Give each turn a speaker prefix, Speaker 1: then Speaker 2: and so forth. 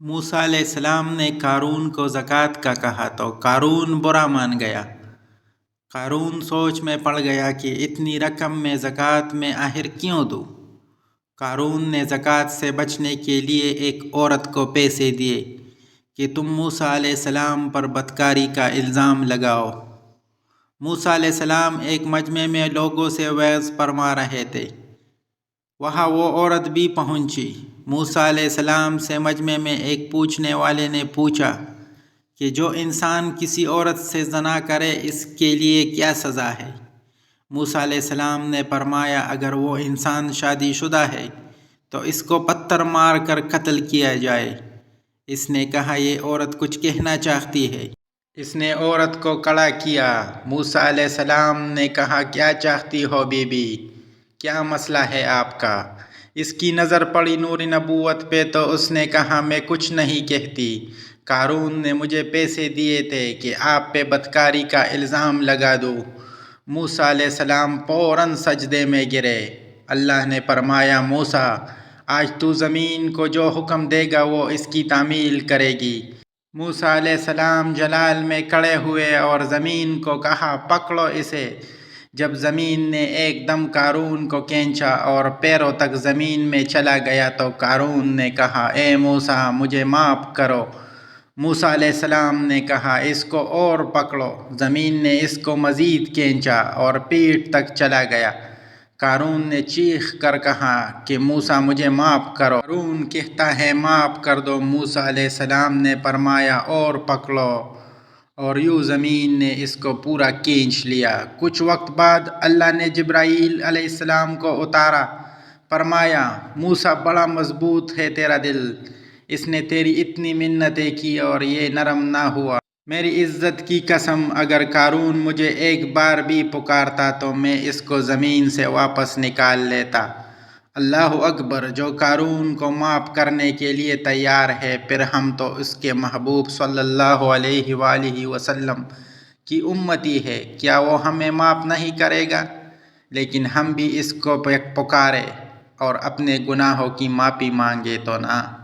Speaker 1: موسیٰ علیہ السلام نے قارون کو زکوٰۃ کا کہا تو قارون برا مان گیا۔ قارون سوچ میں پڑ گیا کہ اتنی رقم میں زکوٰۃ میں آخر کیوں دوں؟ قارون نے زکوٰۃ سے بچنے کے لیے ایک عورت کو پیسے دیے کہ تم موسیٰ علیہ السلام پر بدکاری کا الزام لگاؤ۔ موسیٰ علیہ السلام ایک مجمع میں لوگوں سے وعظ فرما رہے تھے۔ وہاں وہ عورت بھی پہنچی۔ موسیٰ علیہ السلام سے مجمع میں ایک پوچھنے والے نے پوچھا کہ جو انسان کسی عورت سے زنا کرے اس کے لیے کیا سزا ہے؟ موسیٰ علیہ السلام نے فرمایا اگر وہ انسان شادی شدہ ہے تو اس کو پتھر مار کر قتل کیا جائے۔ اس نے کہا یہ عورت کچھ کہنا چاہتی ہے۔ اس نے عورت کو کھڑا کیا۔ موسیٰ علیہ السلام نے کہا کیا چاہتی ہو بی بی؟ کیا مسئلہ ہے آپ کا؟ اس کی نظر پڑی نور نبوت پہ تو اس نے کہا میں کچھ نہیں کہتی۔ قارون نے مجھے پیسے دیے تھے کہ آپ پہ بدکاری کا الزام لگا دوں۔ موسیٰ علیہ السلام فوراً سجدے میں گرے۔ اللہ نے فرمایا موسیٰ آج تو زمین کو جو حکم دے گا وہ اس کی تعمیل کرے گی۔ موسیٰ علیہ السلام جلال میں کھڑے ہوئے اور زمین کو کہا پکڑو اسے۔ جب زمین نے ایک دم قارون کو کھینچا اور پیروں تک زمین میں چلا گیا تو قارون نے کہا اے موسیٰ مجھے معاف کرو۔ موسیٰ علیہ السلام نے کہا اس کو اور پکڑو۔ زمین نے اس کو مزید کھینچا اور پیٹھ تک چلا گیا۔ قارون نے چیخ کر کہا کہ موسیٰ مجھے معاف کرو۔ قارون کہتا ہے معاف کر دو۔ موسیٰ علیہ السلام نے فرمایا اور پکڑو، اور یوں زمین نے اس کو پورا کھینچ لیا۔ کچھ وقت بعد اللہ نے جبرائیل علیہ السلام کو اتارا۔ فرمایا موسیٰ بڑا مضبوط ہے تیرا دل، اس نے تیری اتنی منتیں کی اور یہ نرم نہ ہوا۔ میری عزت کی قسم اگر قارون مجھے ایک بار بھی پکارتا تو میں اس کو زمین سے واپس نکال لیتا۔ اللہ اکبر! جو قارون کو معاف کرنے کے لیے تیار ہے پھر ہم تو اس کے محبوب صلی اللہ علیہ وآلہ وسلم کی امتی ہے، کیا وہ ہمیں معاف نہیں کرے گا؟ لیکن ہم بھی اس کو پکارے اور اپنے گناہوں کی معافی مانگے تو نہ۔